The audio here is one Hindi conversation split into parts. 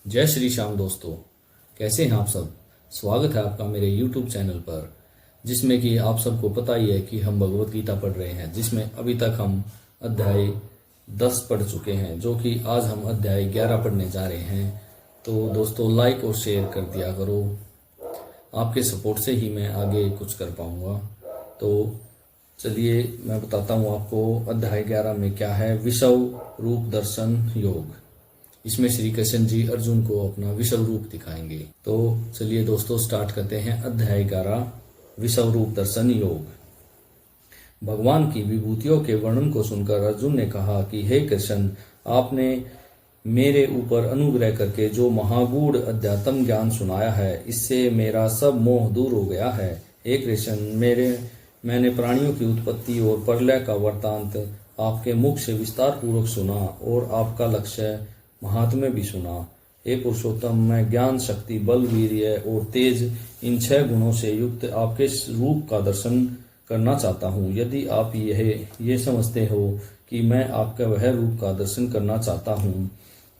जय श्री श्याम दोस्तों, कैसे हैं आप सब। स्वागत है आपका मेरे YouTube चैनल पर, जिसमें कि आप सबको पता ही है कि हम भगवत गीता पढ़ रहे हैं, जिसमें अभी तक हम अध्याय 10 पढ़ चुके हैं, जो कि आज हम अध्याय 11 पढ़ने जा रहे हैं। तो दोस्तों लाइक और शेयर कर दिया करो, आपके सपोर्ट से ही मैं आगे कुछ कर पाऊंगा। तो चलिए मैं बताता हूँ आपको अध्याय 11 में क्या है। विषव रूप दर्शन योग। इसमें श्री कृष्ण जी अर्जुन को अपना विषव रूप दिखाएंगे। तो चलिए दोस्तों स्टार्ट करते हैं अध्याय 11 विषव रूप दर्शन योग। भगवान की विभूतियों के वर्णन को सुनकर अर्जुन ने कहा कि हे कृष्ण, आपने मेरे ऊपर अनुग्रह करके जो महागूढ़ अध्यात्म ज्ञान सुनाया है, इससे मेरा सब मोह दूर हो गया है। हे कृष्ण, मैंने प्राणियों की उत्पत्ति और प्रलय का वृत्तांत आपके मुख से विस्तार पूर्वक सुना और आपका लक्ष्य महात्म्य भी सुना। हे पुरुषोत्तम, मैं ज्ञान, शक्ति, बल, वीर्य और तेज, इन 6 गुणों से युक्त आपके रूप का दर्शन करना चाहता हूँ। यदि आप ये समझते हो कि मैं आपका वह रूप का दर्शन करना चाहता हूँ,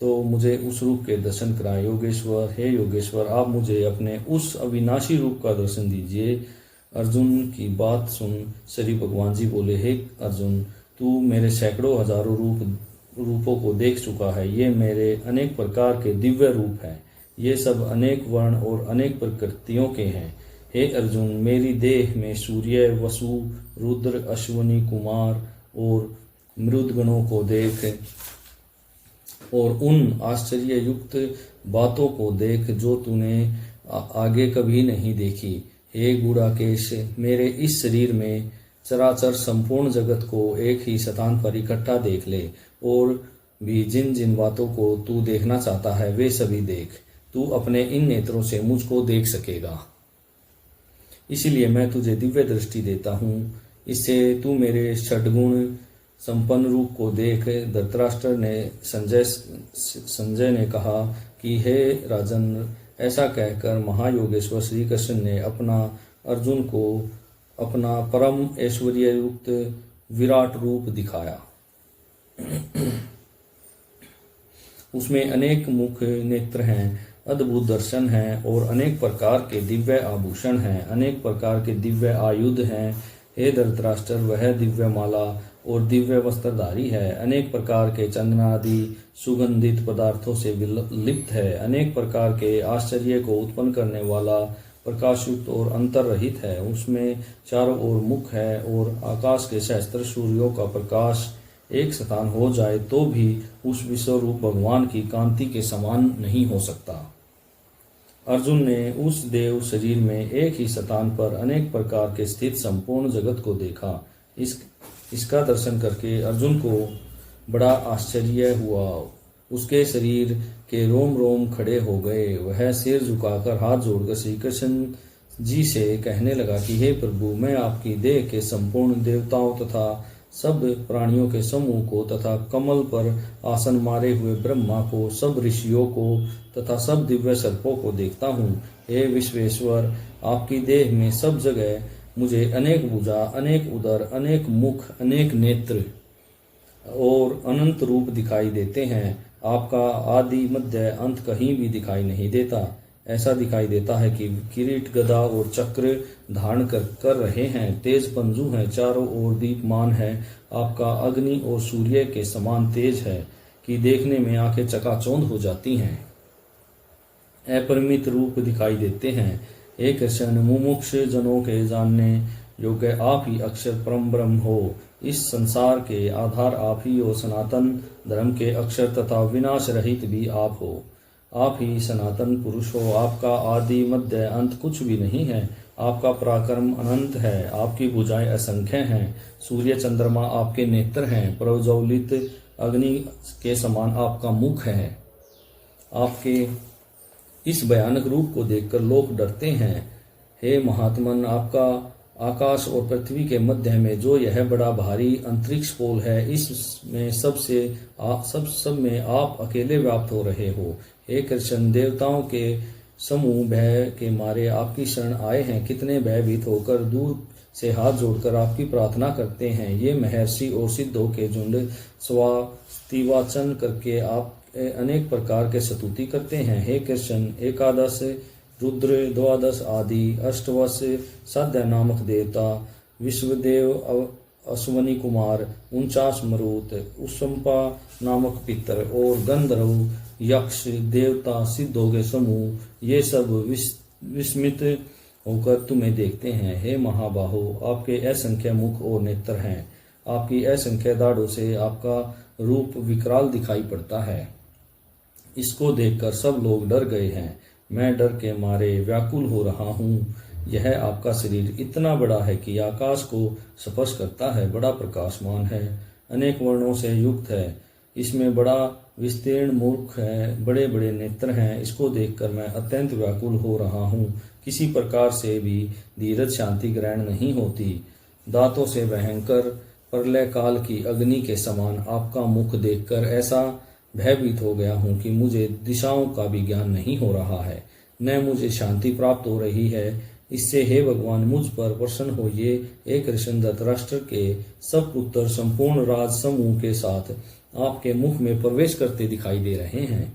तो मुझे उस रूप के दर्शन कराएं। योगेश्वर, हे योगेश्वर, आप मुझे अपने उस अविनाशी रूप का दर्शन दीजिए। अर्जुन की बात सुन श्री भगवान जी बोले, हे अर्जुन, तू मेरे सैकड़ों हजारों रूपों को देख चुका है। ये मेरे अनेक प्रकार के दिव्य रूप हैं। ये सब अनेक वर्ण और अनेक प्रकृतियों के हैं। हे अर्जुन, मेरी देह में सूर्य, वसु, रुद्र, अश्विनी कुमार और मृदगणों को देख और उन आश्चर्य युक्त बातों को देख जो तूने आगे कभी नहीं देखी। हे गुड़ाकेश, मेरे इस शरीर में चराचर संपूर्ण जगत को एक ही स्थान पर इकट्ठा देख ले, और भी जिन जिन बातों को तू देखना चाहता है वे सभी देख। तू अपने इन नेत्रों से मुझको देख सकेगा, इसीलिए मैं तुझे दिव्य दृष्टि देता हूँ। इससे तू मेरे षड्गुण संपन्न रूप को देख। धृतराष्ट्र ने संजय ने कहा कि हे राजन, ऐसा कहकर महायोगेश्वर श्री कृष्ण ने अर्जुन को अपना परम ऐश्वर्य युक्त विराट रूप दिखाया। उसमें अनेक मुख नेत्र हैं, अद्भुत दर्शन हैं और अनेक प्रकार के दिव्य आभूषण हैं, अनेक प्रकार के दिव्य आयुध हैं। हे धृतराष्ट्र, वह दिव्य माला और दिव्य वस्त्रधारी है, अनेक प्रकार के चंदनादि सुगंधित पदार्थों से लिप्त है, अनेक प्रकार के आश्चर्य को उत्पन्न करने वाला, प्रकाशयुक्त और अंतर रहित है। उसमें चारों ओर मुख है और आकाश के सहस्त्र सूर्यों का प्रकाश एक स्थान हो जाए तो भी उस विश्वरूप भगवान की कांति के समान नहीं हो सकता। अर्जुन ने उस देव शरीर में एक ही स्थान पर अनेक प्रकार के स्थित संपूर्ण जगत को देखा। इसका दर्शन करके अर्जुन को बड़ा आश्चर्य हुआ। उसके शरीर के रोम रोम खड़े हो गए। वह सिर झुकाकर हाथ जोड़कर श्री कृष्ण जी से कहने लगा कि हे प्रभु, मैं आपकी देह के संपूर्ण देवताओं तथा सब प्राणियों के समूह को तथा कमल पर आसन मारे हुए ब्रह्मा को, सब ऋषियों को तथा सब दिव्य सर्पों को देखता हूँ। हे विश्वेश्वर, आपकी देह में सब जगह मुझे अनेक भुजा, अनेक उदर, अनेक मुख, अनेक नेत्र और अनंत रूप दिखाई देते हैं। आपका आदि मध्य अंत कहीं भी दिखाई नहीं देता। ऐसा दिखाई देता है कि किरीट, गदा और चक्र धारण कर रहे हैं। तेज पंजु हैं, चारों ओर दीपमान है। आपका अग्नि और सूर्य के समान तेज है कि देखने में आंखें चकाचौंध हो जाती हैं। अपरिमित रूप दिखाई देते हैं। हे कृष्ण, मुमुक्ष जनों के जानने योग्य आप ही अक्षर परम ब्रह्म हो। इस संसार के आधार आप ही हो। सनातन धर्म के अक्षर तथा विनाश रहित भी आप हो। आप ही सनातन पुरुष हो। आपका आदि मध्य अंत कुछ भी नहीं है। आपका पराक्रम अनंत है। आपकी भुजाएं असंख्य हैं। सूर्य चंद्रमा आपके नेत्र हैं। प्रज्वलित अग्नि के समान आपका मुख है। आपके इस भयानक रूप को देखकर लोग डरते हैं। हे महात्मन, आपका आकाश और पृथ्वी के मध्य में जो यह बड़ा भारी अंतरिक्ष पोल है, इसमें सब में आप अकेले व्याप्त हो रहे हो। हे कृष्ण, देवताओं के समूह भय के मारे आपकी शरण आए हैं। कितने भयभीत होकर दूर से हाथ जोड़कर आपकी प्रार्थना करते हैं। ये महर्षि और सिद्धों के झुंड स्वातिवाचन करके आप अनेक प्रकार के स्तुति करते हैं। हे कृष्ण, एकादश रुद्र, द्वादश आदि, अष्टवश साध्य नामक देवता, विश्वदेव, अश्वनी कुमार, 49 मरुत, उष्पा नामक पितर और गंधर्व, यक्ष, देवता, सिद्धों के समूह, ये सब विस्मित होकर तुम्हें देखते हैं। हे महाबाहो, आपके असंख्य मुख और नेत्र हैं। आपकी असंख्य दाढ़ों से आपका रूप विकराल दिखाई पड़ता है। इसको देखकर सब लोग डर गए हैं। मैं डर के मारे व्याकुल हो रहा हूँ। यह आपका शरीर इतना बड़ा है कि आकाश को स्पर्श करता है, बड़ा प्रकाशमान है, अनेक वर्णों से युक्त है। इसमें बड़ा विस्तीर्ण मुख है, बड़े बड़े नेत्र हैं। इसको देखकर मैं अत्यंत व्याकुल हो रहा हूँ। किसी प्रकार से भी धीरज शांति ग्रहण नहीं होती। दांतों से भयंकर प्रलय काल की अग्नि के समान आपका मुख देखकर ऐसा भयभीत हो गया हूँ कि मुझे दिशाओं का भी ज्ञान नहीं हो रहा है, न मुझे शांति प्राप्त हो रही है। इससे हे भगवान, मुझ पर प्रसन्न होइए। हे कृष्ण, धृतराष्ट्र के सब पुत्र संपूर्ण राज समूह के साथ आपके मुख में प्रवेश करते दिखाई दे रहे हैं।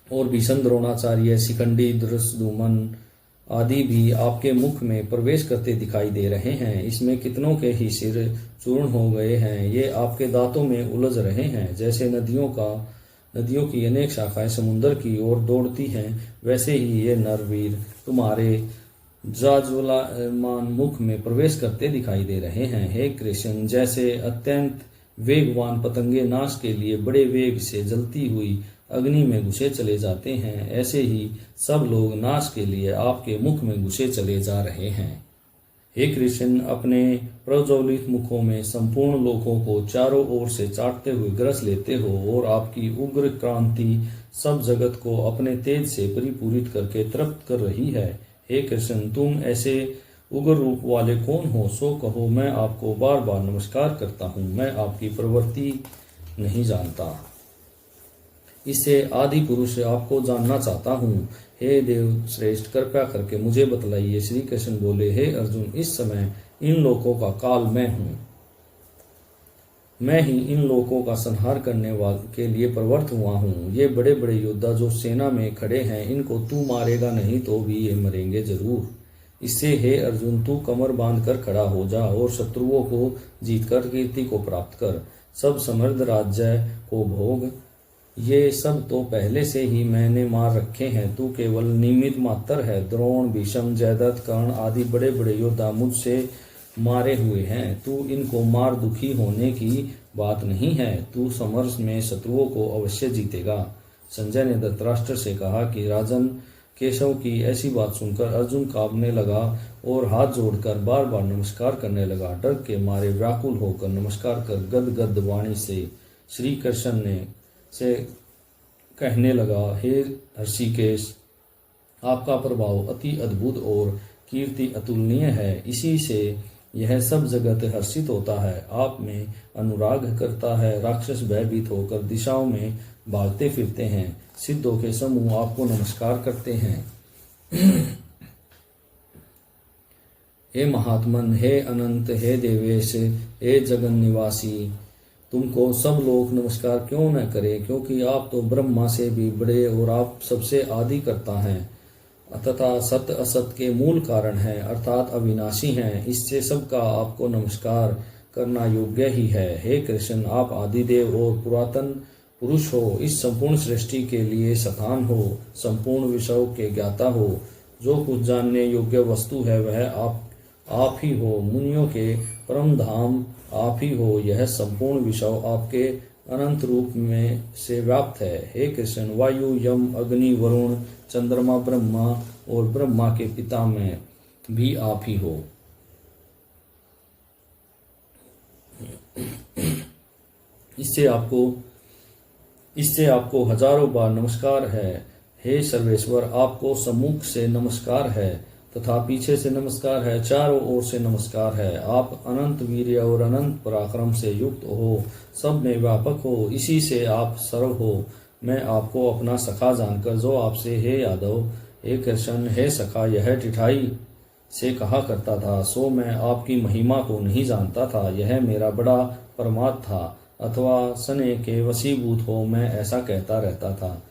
और भीष्म, द्रोणाचार्य, शिखंडी, धृष्टद्युम्न आदि भी आपके मुख में प्रवेश करते दिखाई दे रहे हैं। इसमें कितनों के ही सिर चूर्ण हो गए हैं। ये आपके दांतों में उलझ रहे हैं। जैसे नदियों की अनेक शाखाएं समुद्र की ओर दौड़ती हैं, वैसे ही ये नरवीर तुम्हारे जाज्वल्यमान मुख में प्रवेश करते दिखाई दे रहे हैं। हे कृष्ण, जैसे अत्यंत वेगवान पतंगे नाश के लिए बड़े वेग से जलती हुई अग्नि में घुसे चले जाते हैं, ऐसे ही सब लोग नाश के लिए आपके मुख में घुसे चले जा रहे हैं। हे कृष्ण, अपने प्रज्वलित मुखों में संपूर्ण लोकों को चारों ओर से चाटते हुए ग्रस लेते हो और आपकी उग्र क्रांति सब जगत को अपने तेज से परिपूरित करके तृप्त कर रही है। हे कृष्ण, तुम ऐसे उग्र रूप वाले कौन हो, सो कहो। मैं आपको बार बार नमस्कार करता हूँ। मैं आपकी प्रवृत्ति नहीं जानता, इससे आदि पुरुष आपको जानना चाहता हूँ। हे देव श्रेष्ठ, कृपया करके मुझे बतलाइए। श्री कृष्ण बोले, हे अर्जुन, इस समय इन लोकों का काल मैं हूँ। मैं ही इन लोकों का संहार करने के लिए प्रवृत्त हुआ हूँ। ये बड़े बड़े योद्धा जो सेना में खड़े हैं, इनको तू मारेगा नहीं तो भी ये मरेंगे जरूर। इससे हे अर्जुन, तू कमर बांध कर खड़ा हो जा और शत्रुओं को जीतकर कीर्ति को प्राप्त कर। सब समृद्ध राज्य को भोग। ये सब तो पहले से ही मैंने मार रखे हैं। तू केवल निमित्त मात्र है। द्रोण, भीष्म, जयद्रथ, कर्ण आदि बड़े बड़े योद्धा मुझसे मारे हुए हैं। तू इनको मार दुखी होने की बात नहीं है। तू समर में शत्रुओं को अवश्य जीतेगा। संजय ने धृतराष्ट्र से कहा कि राजन, केशव की ऐसी बात सुनकर अर्जुन कांपने लगा और हाथ जोड़कर बार बार नमस्कार करने लगा। डर के मारे व्याकुल होकर नमस्कार कर गदगद वाणी से श्री कृष्ण से कहने लगा, हे ऋषिकेश, आपका प्रभाव अति अद्भुत और कीर्ति अतुलनीय है। इसी से यह सब जगत हर्षित होता है, आप में अनुराग करता है। राक्षस भयभीत होकर दिशाओं में भागते फिरते हैं। सिद्धों के समूह आपको नमस्कार करते हैं। हे महात्मन, हे अनंत, हे देवेश, हे जगन निवासी, तुमको सब लोग नमस्कार क्यों न करें, क्योंकि आप तो ब्रह्मा से भी बड़े और आप सबसे आदि करता हैं तथा सत असत के मूल कारण हैं, अर्थात अविनाशी हैं। इससे सबका आपको नमस्कार करना योग्य ही है। हे कृष्ण, आप आदिदेव और पुरातन पुरुष हो। इस संपूर्ण सृष्टि के लिए सखान हो, संपूर्ण विषयों के ज्ञाता हो। जो कुछ जानने योग्य वस्तु है वह आप ही हो। मुनियों के परम धाम आप ही हो। यह संपूर्ण विषय आपके अनंत रूप में से व्याप्त है। हे कृष्ण, वायु, यम, अग्नि, वरुण, चंद्रमा, ब्रह्मा और ब्रह्मा के पिता में भी आप ही हो। इससे आपको हजारों बार नमस्कार है। हे सर्वेश्वर, आपको सम्मुख से नमस्कार है तथा पीछे से नमस्कार है, चारों ओर से नमस्कार है। आप अनंत वीर्य और अनंत पराक्रम से युक्त हो, सब में व्यापक हो, इसी से आप सर्व हो। मैं आपको अपना सखा जानकर जो आपसे, हे यादव, हे कृष्ण, हे सखा, यह टिठाई से कहा करता था, सो मैं आपकी महिमा को नहीं जानता था। यह मेरा बड़ा प्रमाद था। अथवा सने के वशीभूत हो मैं ऐसा कहता रहता था।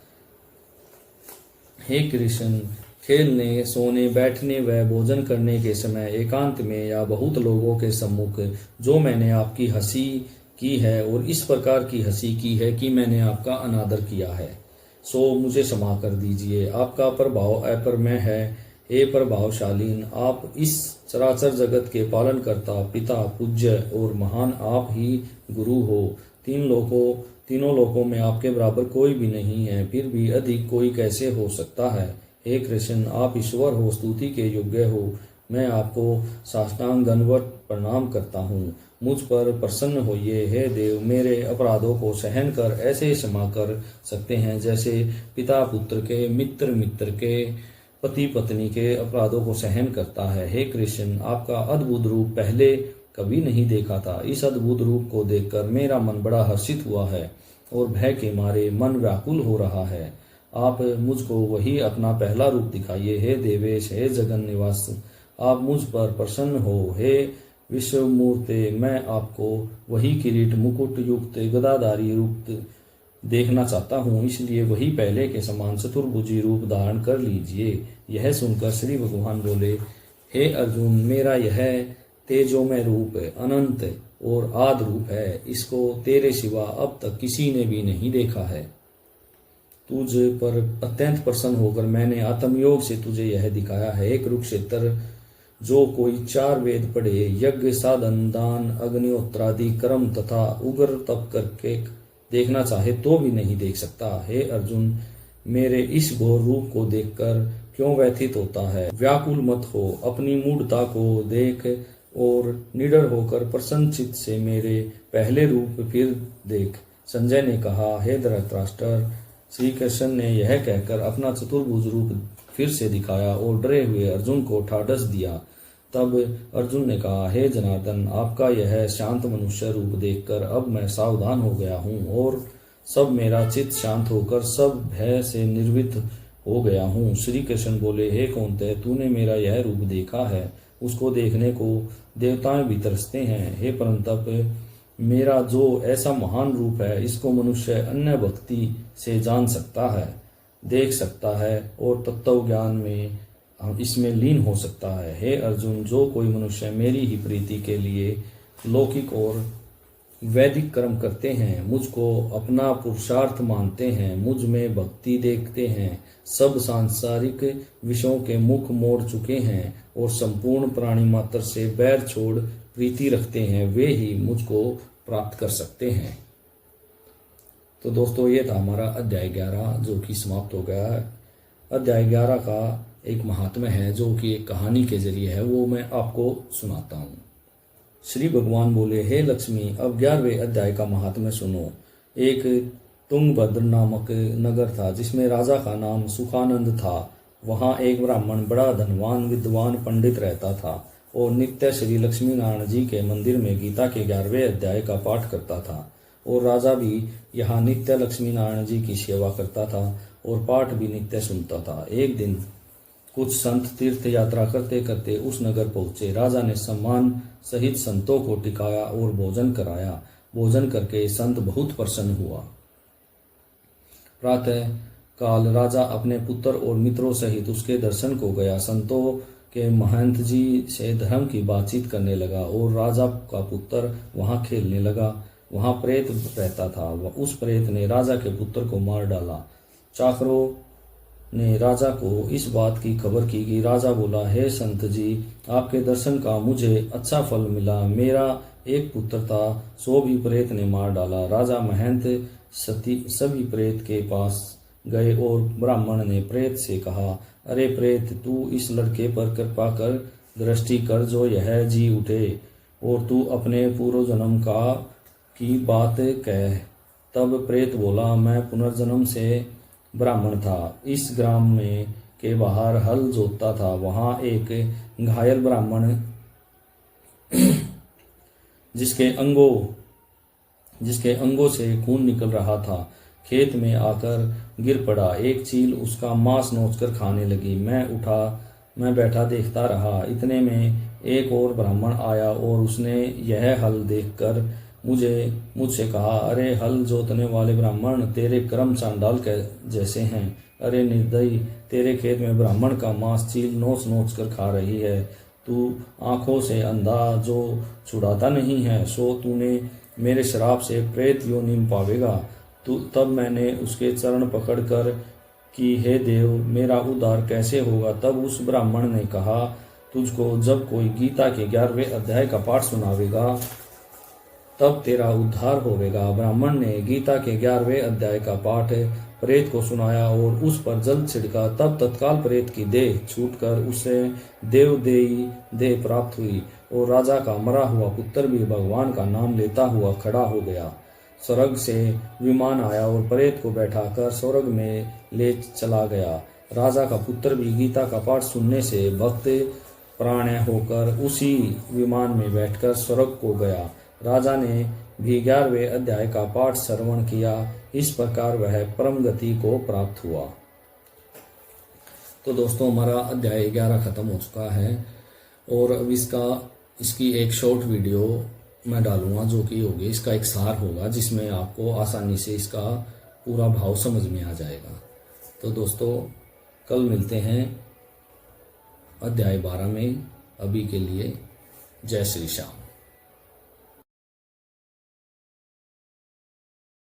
हे कृष्ण, खेलने, सोने, बैठने व भोजन करने के समय एकांत में या बहुत लोगों के सम्मुख जो मैंने आपकी हंसी की है और इस प्रकार की हंसी की है कि मैंने आपका अनादर किया है, सो मुझे क्षमा कर दीजिए। आपका प्रभाव अपरमेय है। हे प्रभावशालीन, आप इस चराचर जगत के पालन करता, पिता, पूज्य और महान आप ही गुरु हो। तीनों लोकों में आपके बराबर कोई भी नहीं है, फिर भी अधिक कोई कैसे हो सकता है। हे कृष्ण, आप ईश्वर हो, स्तुति के योग्य हो। मैं आपको साष्टांग दंडवत प्रणाम करता हूँ। मुझ पर प्रसन्न होइए। हे देव, मेरे अपराधों को सहन कर ऐसे क्षमा कर सकते हैं जैसे पिता पुत्र के, मित्र मित्र के, पति पत्नी के अपराधों को सहन करता है। हे कृष्ण, आपका अद्भुत रूप पहले कभी नहीं देखा था। इस अद्भुत रूप को देखकर मेरा मन बड़ा हर्षित हुआ है और भय के मारे मन व्याकुल हो रहा है। आप मुझको वही अपना पहला रूप दिखाइए। हे देवेश, हे जगन निवास, आप मुझ पर प्रसन्न हो। हे विश्वमूर्ते, मैं आपको वही किरीट मुकुट युक्त गदाधारी रूप देखना चाहता हूँ, इसलिए वही पहले के समान चतुर्भुजी रूप धारण कर लीजिए। यह सुनकर श्री भगवान बोले, हे अर्जुन, मेरा यह तेजोमय रूप अनंत और आद रूप है। इसको तेरे सिवा अब तक किसी ने भी नहीं देखा है। तुझ पर अत्यंत प्रसन्न होकर मैंने आत्मयोग से तुझे यह दिखाया है। एक कुरुक्षेत्र, जो कोई 4 वेद पढ़े, यज्ञ, साधन, दान, अग्निहोत्रादि कर्म तथा उग्र तप करके देखना चाहे तो भी नहीं देख सकता। हे अर्जुन, मेरे इस घोर रूप को देखकर क्यों व्यथित होता है? व्याकुल मत हो, अपनी मूढ़ता को देख और निडर होकर प्रसन्न चित्त से मेरे पहले रूप फिर देख। संजय ने कहा, हे धृतराष्ट्र, श्री कृष्ण ने यह कहकर अपना चतुर्भुज रूप फिर से दिखाया और डरे हुए अर्जुन को ठाडस दिया। तब अर्जुन ने कहा, हे जनार्दन, आपका यह शांत मनुष्य रूप देखकर अब मैं सावधान हो गया हूँ और सब मेरा चित्त शांत होकर सब भय से निर्वित हो गया हूँ। श्री कृष्ण बोले, हे कौन्तेय, तूने मेरा यह रूप देखा है, उसको देखने को देवताएं भी तरसते हैं। हे परंतप, मेरा जो ऐसा महान रूप है, इसको मनुष्य अन्य भक्ति से जान सकता है, देख सकता है और तत्व ज्ञान में इसमें लीन हो सकता है। हे अर्जुन, जो कोई मनुष्य मेरी ही प्रीति के लिए लौकिक और वैदिक कर्म करते हैं, मुझको अपना पुरुषार्थ मानते हैं, मुझ में भक्ति देखते हैं, सब सांसारिक विषयों के मुख मोड़ चुके हैं और संपूर्ण प्राणी मात्र से बैर छोड़ प्रीति रखते हैं, वे ही मुझको प्राप्त कर सकते हैं। तो दोस्तों, ये था हमारा अध्याय 11 जो कि समाप्त हो गया है। अध्याय 11 का एक महात्म्य है जो कि एक कहानी के जरिए है, वो मैं आपको सुनाता हूँ। श्री भगवान बोले, हे लक्ष्मी, अब 11वें अध्याय का महात्म्य सुनो। एक तुंगभद्र नामक नगर था जिसमें राजा का नाम सुखानंद था। वहाँ एक ब्राह्मण बड़ा धनवान विद्वान पंडित रहता था और नित्य श्री लक्ष्मी नारायण जी के मंदिर में गीता के 11वें अध्याय का पाठ करता था। और राजा भी यहाँ नित्य लक्ष्मी नारायण जी की सेवा करता था और पाठ भी नित्य सुनता था। एक दिन कुछ संत तीर्थ यात्रा करते करते उस नगर पहुंचे। राजा ने सम्मान सहित संतों को टिकाया और भोजन कराया। भोजन करके संत बहुत प्रसन्न हुआ। प्रातः काल राजा अपने पुत्र और मित्रों सहित उसके दर्शन को गया। संतों के महंत जी से धर्म की बातचीत करने लगा और राजा का पुत्र वहां खेलने लगा। वहां प्रेत रहता था। उस प्रेत ने राजा के पुत्र को मार डाला। चाकरों ने राजा को इस बात की खबर की कि राजा बोला, हे संत जी, आपके दर्शन का मुझे अच्छा फल मिला। मेरा एक पुत्र था, सो भी प्रेत ने मार डाला। राजा महंत सभी प्रेत के पास गए और ब्राह्मण ने प्रेत से कहा, अरे प्रेत, तू इस लड़के पर कृपा कर दृष्टि कर जो यह जी उठे और तू अपने पूर्व जन्म की बात कह। तब प्रेत बोला, मैं पुनर्जन्म से ब्राह्मण था, इस ग्राम में के बाहर हल जोतता था। वहां एक घायल ब्राह्मण जिसके अंगों से खून निकल रहा था, खेत में आकर गिर पड़ा। एक चील उसका मांस नोचकर खाने लगी। मैं बैठा देखता रहा। इतने में एक और ब्राह्मण आया और उसने यह हल देखकर मुझसे कहा, अरे हल जोतने वाले ब्राह्मण, तेरे कर्म चांडाल के जैसे हैं। अरे निर्दयी, तेरे खेत में ब्राह्मण का मांस चील नोच नोच कर खा रही है। तू आंखों से अंधा जो छुड़ाता नहीं है, सो तूने मेरे श्राप से प्रेत योनि में पावेगा। तब मैंने उसके चरण पकड़कर कि हे देव, मेरा उद्धार कैसे होगा। तब उस ब्राह्मण ने कहा, तुझको जब कोई गीता के 11वें अध्याय का पाठ सुनावेगा तब तेरा उद्धार होवेगा। ब्राह्मण ने गीता के 11वें अध्याय का पाठ प्रेत को सुनाया और उस पर जल छिड़का। तब तत्काल प्रेत की देह छूटकर उसे देवदेही देह प्राप्त हुई और राजा का मरा हुआ पुत्र भी भगवान का नाम लेता हुआ खड़ा हो गया। स्वर्ग से विमान आया और प्रेत को बैठाकर स्वर्ग में ले चला गया। राजा का पुत्र भी गीता का पाठ सुनने से भक्त प्राण होकर उसी विमान में बैठकर स्वर्ग को गया। राजा ने भी 11वें अध्याय का पाठ श्रवण किया। इस प्रकार वह परम गति को प्राप्त हुआ। तो दोस्तों, हमारा अध्याय 11 खत्म हो चुका है और अब इसकी एक शॉर्ट वीडियो मैं डालूंगा जो कि होगी, इसका एक सार होगा जिसमें आपको आसानी से इसका पूरा भाव समझ में आ जाएगा। तो दोस्तों, कल मिलते हैं अध्याय 12 में। अभी के लिए जय श्री श्याम।